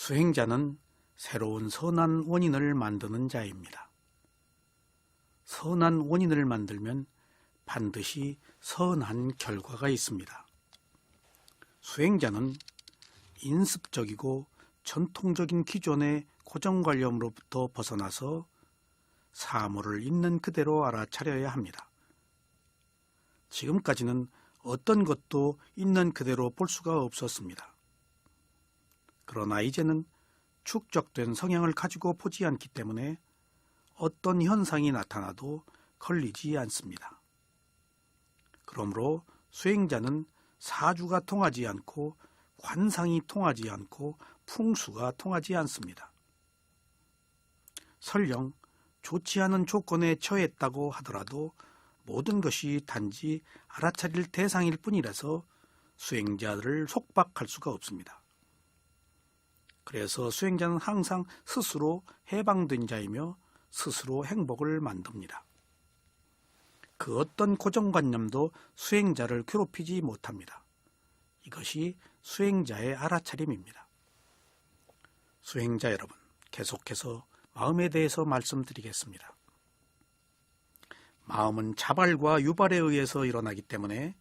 수행자는 새로운 선한 원인을 만드는 자입니다. 선한 원인을 만들면 반드시 선한 결과가 있습니다. 수행자는 인습적이고 전통적인 기존의 고정관념으로부터 벗어나서 사물을 있는 그대로 알아차려야 합니다. 지금까지는 어떤 것도 있는 그대로 볼 수가 없었습니다. 그러나 이제는 축적된 성향을 가지고 보지 않기 때문에 어떤 현상이 나타나도 걸리지 않습니다. 그러므로 수행자는 사주가 통하지 않고 관상이 통하지 않고 풍수가 통하지 않습니다. 설령 좋지 않은 조건에 처했다고 하더라도 모든 것이 단지 알아차릴 대상일 뿐이라서 수행자를 속박할 수가 없습니다. 그래서 수행자는 항상 스스로 해방된 자이며 스스로 행복을 만듭니다. 그 어떤 고정관념도 수행자를 괴롭히지 못합니다. 이것이 수행자의 알아차림입니다. 수행자 여러분, 계속해서 마음에 대해서 말씀드리겠습니다. 마음은 자발과 유발에 의해서 일어나기 때문에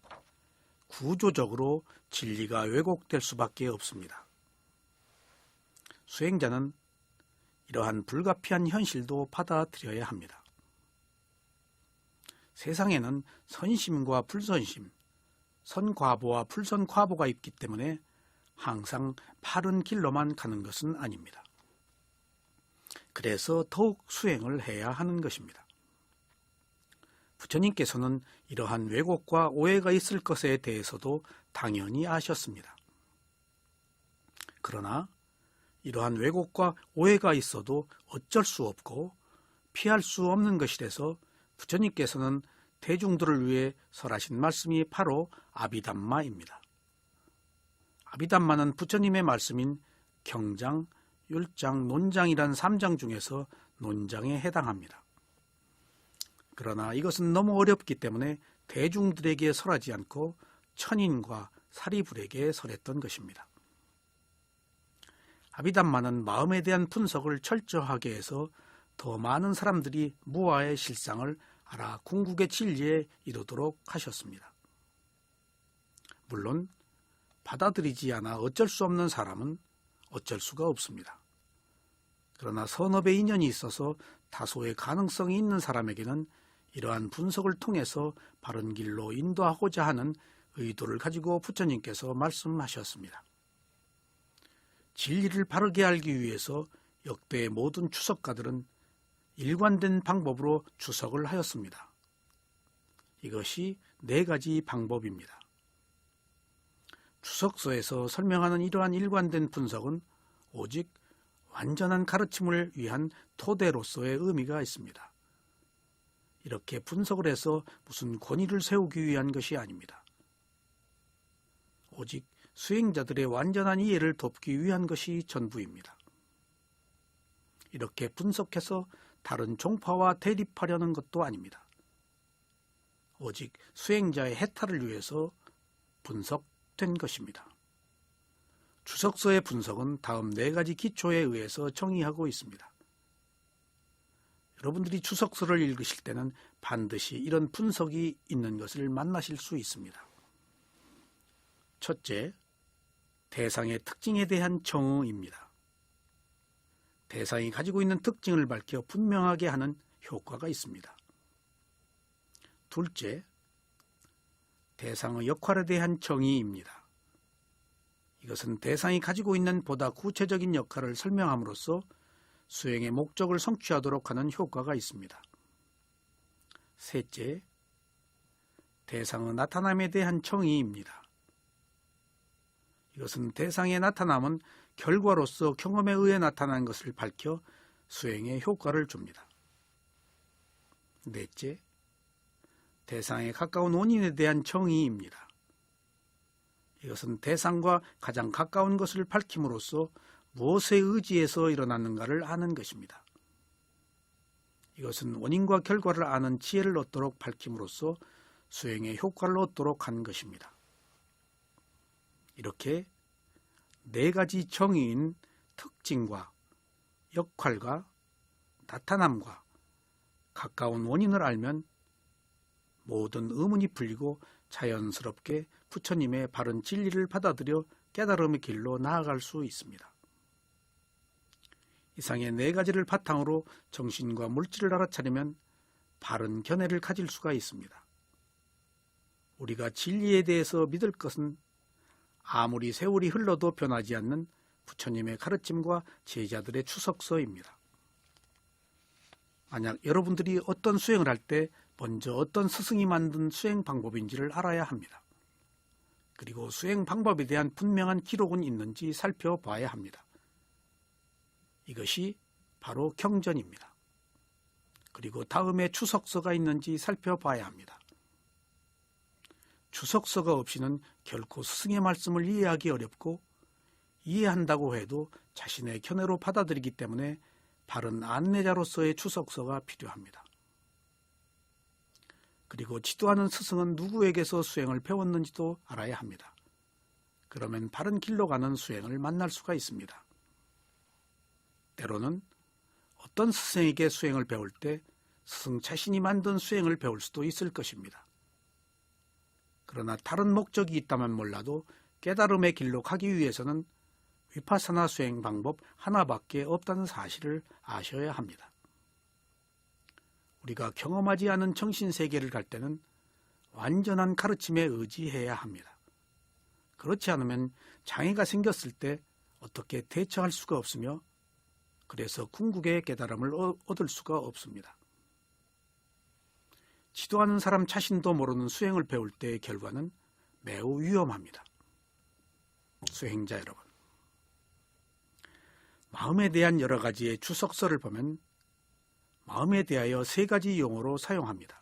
구조적으로 진리가 왜곡될 수밖에 없습니다. 수행자는 이러한 불가피한 현실도 받아들여야 합니다. 세상에는 선심과 불선심, 선과보와 불선과보가 있기 때문에 항상 바른 길로만 가는 것은 아닙니다. 그래서 더욱 수행을 해야 하는 것입니다. 부처님께서는 이러한 왜곡과 오해가 있을 것에 대해서도 당연히 아셨습니다. 그러나 이러한 왜곡과 오해가 있어도 어쩔 수 없고 피할 수 없는 것이라서 부처님께서는 대중들을 위해 설하신 말씀이 바로 아비담마입니다. 아비담마는 부처님의 말씀인 경장, 율장, 논장이란 3장 중에서 논장에 해당합니다. 그러나 이것은 너무 어렵기 때문에 대중들에게 설하지 않고 천인과 사리불에게 설했던 것입니다. 아비담마는 마음에 대한 분석을 철저하게 해서 더 많은 사람들이 무아의 실상을 알아 궁극의 진리에 이르도록 하셨습니다. 물론 받아들이지 않아 어쩔 수 없는 사람은 어쩔 수가 없습니다. 그러나 선업의 인연이 있어서 다소의 가능성이 있는 사람에게는 이러한 분석을 통해서 바른 길로 인도하고자 하는 의도를 가지고 부처님께서 말씀하셨습니다. 진리를 바르게 알기 위해서 역대의 모든 추석가들은 일관된 방법으로 추석을 하였습니다. 이것이 4가지 방법입니다. 추석서에서 설명하는 이러한 일관된 분석은 오직 완전한 가르침을 위한 토대로서의 의미가 있습니다. 이렇게 분석을 해서 무슨 권위를 세우기 위한 것이 아닙니다. 오직 수행자들의 완전한 이해를 돕기 위한 것이 전부입니다. 이렇게 분석해서 다른 종파와 대립하려는 것도 아닙니다. 오직 수행자의 해탈을 위해서 분석된 것입니다. 추석서의 분석은 다음 4가지 기초에 의해서 정의하고 있습니다. 여러분들이 추석서를 읽으실 때는 반드시 이런 분석이 있는 것을 만나실 수 있습니다. 첫째, 대상의 특징에 대한 정의입니다. 대상이 가지고 있는 특징을 밝혀 분명하게 하는 효과가 있습니다. 둘째, 대상의 역할에 대한 정의입니다. 이것은 대상이 가지고 있는 보다 구체적인 역할을 설명함으로써 수행의 목적을 성취하도록 하는 효과가 있습니다. 셋째, 대상의 나타남에 대한 정의입니다. 이것은 대상의 나타남은 결과로서 경험에 의해 나타난 것을 밝혀 수행에 효과를 줍니다. 넷째, 대상에 가까운 원인에 대한 정의입니다. 이것은 대상과 가장 가까운 것을 밝힘으로써 무엇에 의지해서 일어났는가를 아는 것입니다. 이것은 원인과 결과를 아는 지혜를 얻도록 밝힘으로써 수행의 효과를 얻도록 한 것입니다. 이렇게 4가지 정의인 특징과 역할과 나타남과 가까운 원인을 알면 모든 의문이 풀리고 자연스럽게 부처님의 바른 진리를 받아들여 깨달음의 길로 나아갈 수 있습니다. 이상의 네 가지를 바탕으로 정신과 물질을 알아차리면 바른 견해를 가질 수가 있습니다. 우리가 진리에 대해서 믿을 것은 아무리 세월이 흘러도 변하지 않는 부처님의 가르침과 제자들의 추석서입니다. 만약 여러분들이 어떤 수행을 할 때 먼저 어떤 스승이 만든 수행 방법인지를 알아야 합니다. 그리고 수행 방법에 대한 분명한 기록은 있는지 살펴봐야 합니다. 이것이 바로 경전입니다. 그리고 다음에 추석서가 있는지 살펴봐야 합니다. 추석서가 없이는 결코 스승의 말씀을 이해하기 어렵고 이해한다고 해도 자신의 견해로 받아들이기 때문에 바른 안내자로서의 추석서가 필요합니다. 그리고 지도하는 스승은 누구에게서 수행을 배웠는지도 알아야 합니다. 그러면 바른 길로 가는 수행을 만날 수가 있습니다. 때로는 어떤 스승에게 수행을 배울 때 스승 자신이 만든 수행을 배울 수도 있을 것입니다. 그러나 다른 목적이 있다면 몰라도 깨달음의 길로 가기 위해서는 위파사나 수행 방법 하나밖에 없다는 사실을 아셔야 합니다. 우리가 경험하지 않은 정신세계를 갈 때는 완전한 가르침에 의지해야 합니다. 그렇지 않으면 장애가 생겼을 때 어떻게 대처할 수가 없으며 그래서 궁극의 깨달음을 얻을 수가 없습니다. 지도하는 사람 자신도 모르는 수행을 배울 때의 결과는 매우 위험합니다. 수행자 여러분, 마음에 대한 여러 가지의 추석서를 보면 마음에 대하여 세 가지 용어로 사용합니다.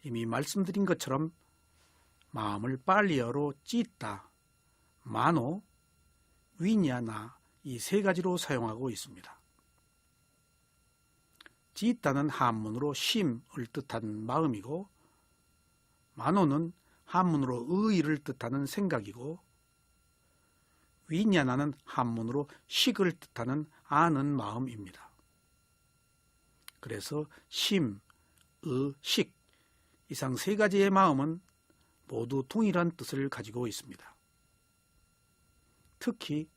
이미 말씀드린 것처럼 마음을 빨리어로 찢다, 마노, 위냐나 이 세 가지로 사용하고 있습니다. 찢다는 한문으로 심을 뜻하는 마음이고, 마노는 한문으로 의의를 뜻하는 생각이고, 위냐나는 한문으로 식을 뜻하는 아는 마음입니다. 그래서 심, 의, 식 이상 세 가지의 마음은 모두 동일한 뜻을 가지고 있습니다. 특히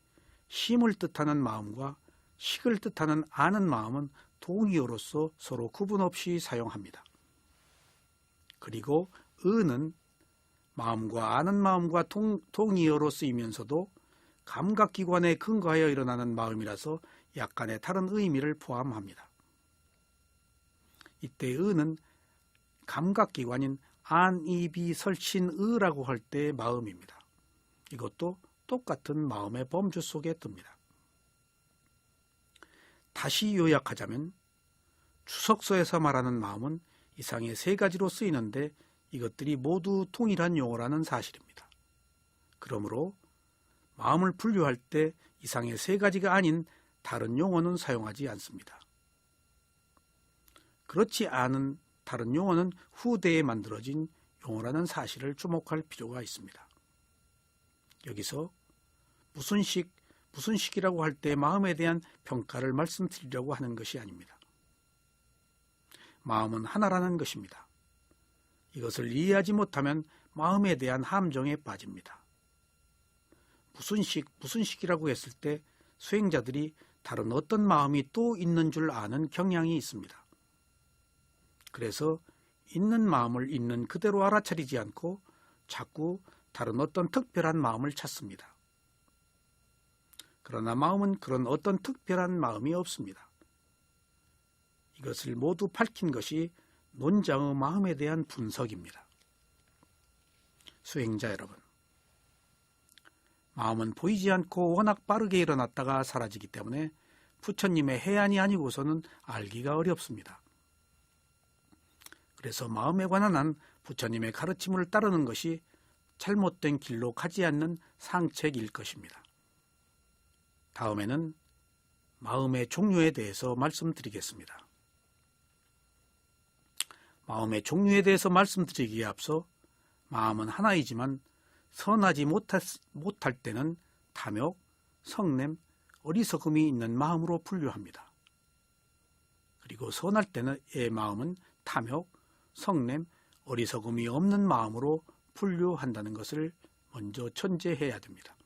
심을 뜻하는 마음과 식을 뜻하는 아는 마음은 동의어로서 서로 구분 없이 사용합니다. 그리고 의는 마음과 아는 마음과 동의어로 쓰이면서도 감각기관에 근거하여 일어나는 마음이라서 약간의 다른 의미를 포함합니다. 이때 의는 감각기관인 안, 이, 비, 설신, 의라고 할 때의 마음입니다. 이것도 똑같은 마음의 범주 속에 듭니다. 다시 요약하자면 추석서에서 말하는 마음은 이상의 세 가지로 쓰이는데 이것들이 모두 동일한 용어라는 사실입니다. 그러므로 마음을 분류할 때 이상의 세 가지가 아닌 다른 용어는 사용하지 않습니다. 그렇지 않은 다른 용어는 후대에 만들어진 용어라는 사실을 주목할 필요가 있습니다. 여기서 무슨 식이라고 할 때 마음에 대한 평가를 말씀드리려고 하는 것이 아닙니다. 마음은 하나라는 것입니다. 이것을 이해하지 못하면 마음에 대한 함정에 빠집니다. 무슨 식이라고 했을 때 수행자들이 다른 어떤 마음이 또 있는 줄 아는 경향이 있습니다. 그래서 있는 마음을 있는 그대로 알아차리지 않고 자꾸 다른 어떤 특별한 마음을 찾습니다. 그러나 마음은 그런 어떤 특별한 마음이 없습니다. 이것을 모두 밝힌 것이 논장의 마음에 대한 분석입니다. 수행자 여러분, 마음은 보이지 않고 워낙 빠르게 일어났다가 사라지기 때문에 부처님의 해안이 아니고서는 알기가 어렵습니다. 그래서 마음에 관한 한 부처님의 가르침을 따르는 것이 잘못된 길로 가지 않는 상책일 것입니다. 다음에는 마음의 종류에 대해서 말씀드리겠습니다. 마음의 종류에 대해서 말씀드리기에 앞서 마음은 하나이지만 선하지 못할 때는 탐욕, 성냄, 어리석음이 있는 마음으로 분류합니다. 그리고 선할 때의 마음은 탐욕, 성냄, 어리석음이 없는 마음으로 분류한다는 것을 먼저 전제해야 됩니다.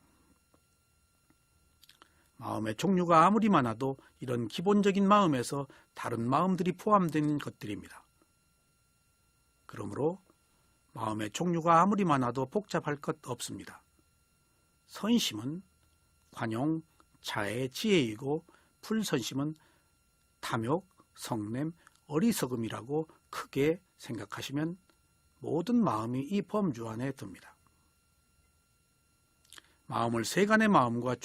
마음의 종류가 아무리 많아도 이런 기본적인 마음에서 다른 마음들이 포함된 것들입니다. 그러므로 마음의 종류가 아무리 많아도 복잡할 것 없습니다. 선심은 관용, 자애, 지혜이고 불선심은 탐욕, 성냄, 어리석음이라고 크게 생각하시면 모든 마음이 이 범주 안에 듭니다. 마음을 세간의 마음과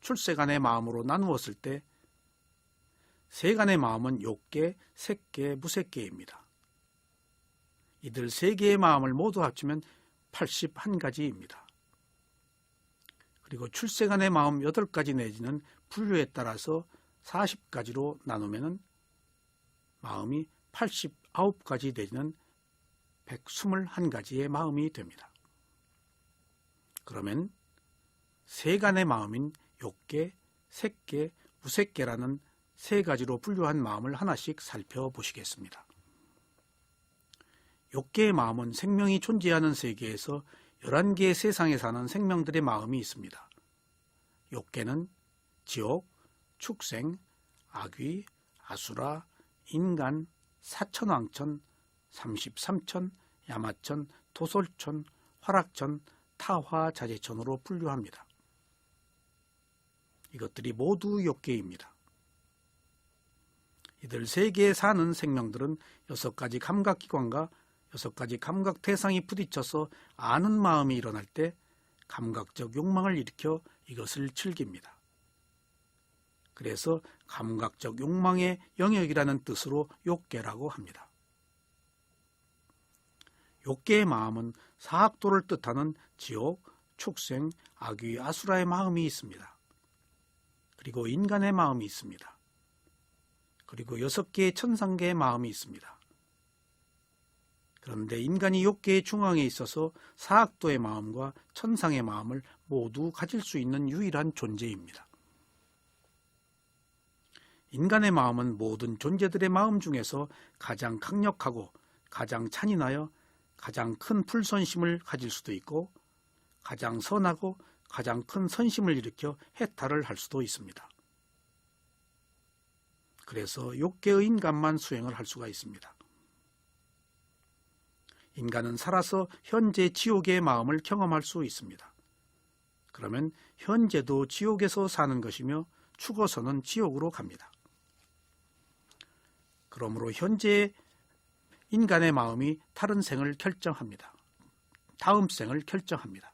출세간의 마음으로 나누었을 때 세간의 마음은 욕계, 색계, 무색계입니다. 이들 세 개의 마음을 모두 합치면 81가지입니다. 그리고 출세간의 마음 8가지 내지는 분류에 따라서 40가지로 나누면 마음이 89가지 내지는 121가지의 마음이 됩니다. 그러면 세간의 마음인 욕계, 색계, 무색계라는 세 가지로 분류한 마음을 하나씩 살펴보시겠습니다. 욕계의 마음은 생명이 존재하는 세계에서 11개의 세상에 사는 생명들의 마음이 있습니다. 욕계는 지옥, 축생, 아귀, 아수라, 인간, 사천왕천, 33천, 야마천, 도솔천, 화락천, 타화자재천으로 분류합니다. 이것들이 모두 욕계입니다. 이들 세 개에 사는 생명들은 6가지 감각기관과 6가지 감각 대상이 부딪혀서 아는 마음이 일어날 때 감각적 욕망을 일으켜 이것을 즐깁니다. 그래서 감각적 욕망의 영역이라는 뜻으로 욕계라고 합니다. 욕계의 마음은 사학도를 뜻하는 지옥, 축생, 아귀, 아수라의 마음이 있습니다. 그리고 인간의 마음이 있습니다. 그리고 6개의 천상계의 마음이 있습니다. 그런데 인간이 욕계의 중앙에 있어서 사학도의 마음과 천상의 마음을 모두 가질 수 있는 유일한 존재입니다. 인간의 마음은 모든 존재들의 마음 중에서 가장 강력하고 가장 찬인하여 가장 큰 불선심을 가질 수도 있고 가장 선하고 가장 큰 선심을 일으켜 해탈을 할 수도 있습니다. 그래서 욕계의 인간만 수행을 할 수가 있습니다. 인간은 살아서 현재 지옥의 마음을 경험할 수 있습니다. 그러면 현재도 지옥에서 사는 것이며 죽어서는 지옥으로 갑니다. 그러므로 현재 인간의 마음이 다른 생을 결정합니다. 다음 생을 결정합니다.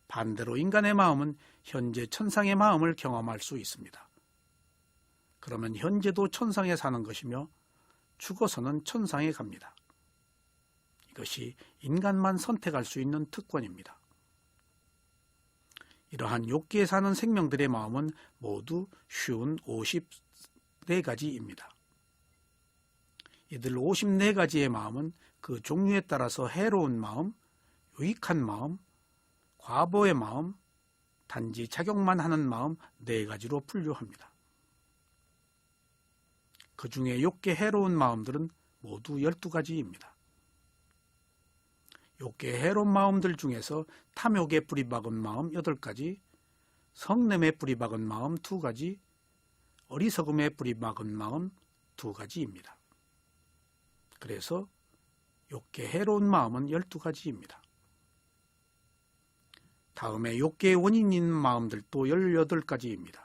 반대로 인간의 마음은 현재 천상의 마음을 경험할 수 있습니다. 그러면 현재도 천상에 사는 것이며 죽어서는 천상에 갑니다. 이것이 인간만 선택할 수 있는 특권입니다. 이러한 욕계에 사는 생명들의 마음은 모두 쉬운 54가지입니다. 이들 54가지의 마음은 그 종류에 따라서 해로운 마음, 유익한 마음, 과보의 마음, 단지 작용만 하는 마음 4가지로 분류합니다. 그 중에 욕계 해로운 마음들은 모두 12가지입니다. 욕계 해로운 마음들 중에서 탐욕에 뿌리 박은 마음 8가지, 성냄에 뿌리 박은 마음 2가지, 어리석음에 뿌리 박은 마음 2가지입니다. 그래서 욕계 해로운 마음은 12가지입니다. 다음에 욕계의 원인이 있는 마음들도 18가지입니다.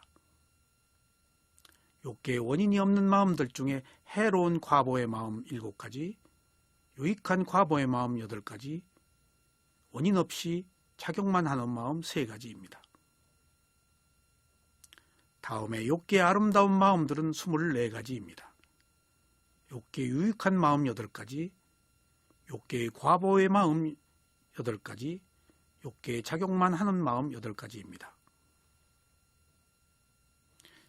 욕계의 원인이 없는 마음들 중에 해로운 과보의 마음 7가지, 유익한 과보의 마음 8가지, 원인 없이 작용만 하는 마음 3가지입니다. 다음에 욕계의 아름다운 마음들은 24가지입니다. 욕계의 유익한 마음 8가지, 욕계의 과보의 마음 8가지, 욕계의 작용만 하는 마음 8가지입니다.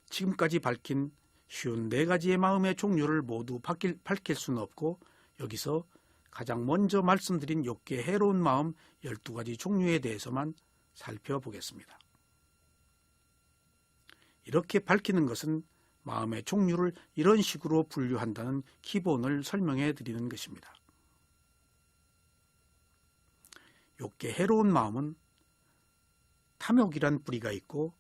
지금까지 밝힌 쉬운 4가지의 마음의 종류를 모두 밝힐 수는 없고 여기서 가장 먼저 말씀드린 욕계의 해로운 마음 12가지 종류에 대해서만 살펴보겠습니다. 이렇게 밝히는 것은 마음의 종류를 이런 식으로 분류한다는 기본을 설명해 드리는 것입니다. 욕계 해로운 마음은 탐욕이란 뿌리가 있고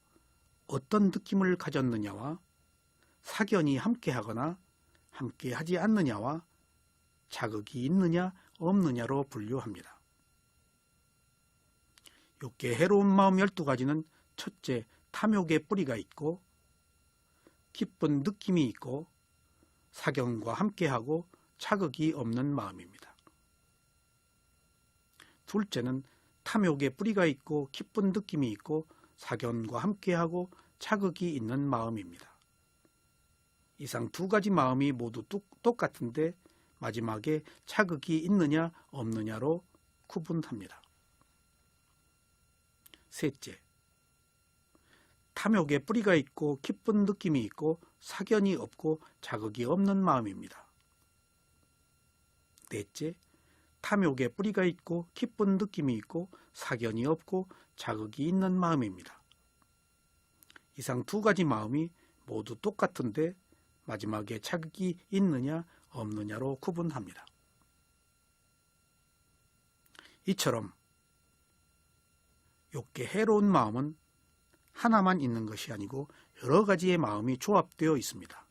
어떤 느낌을 가졌느냐와 사견이 함께하거나 함께하지 않느냐와 자극이 있느냐 없느냐로 분류합니다. 욕계 해로운 마음 12가지는 첫째, 탐욕의 뿌리가 있고 기쁜 느낌이 있고 사견과 함께하고 자극이 없는 마음입니다. 둘째는 탐욕의 뿌리가 있고 기쁜 느낌이 있고 사견과 함께하고 자극이 있는 마음입니다. 이상 두 가지 마음이 모두 똑같은데 마지막에 자극이 있느냐 없느냐로 구분합니다. 셋째, 탐욕의 뿌리가 있고 기쁜 느낌이 있고 사견이 없고 자극이 없는 마음입니다. 넷째, 탐욕의 뿌리가 있고 기쁜 느낌이 있고 사견이 없고 자극이 있는 마음입니다. 이상 두 가지 마음이 모두 똑같은데 마지막에 자극이 있느냐 없느냐로 구분합니다. 이처럼 욕계 해로운 마음은 하나만 있는 것이 아니고 여러 가지의 마음이 조합되어 있습니다.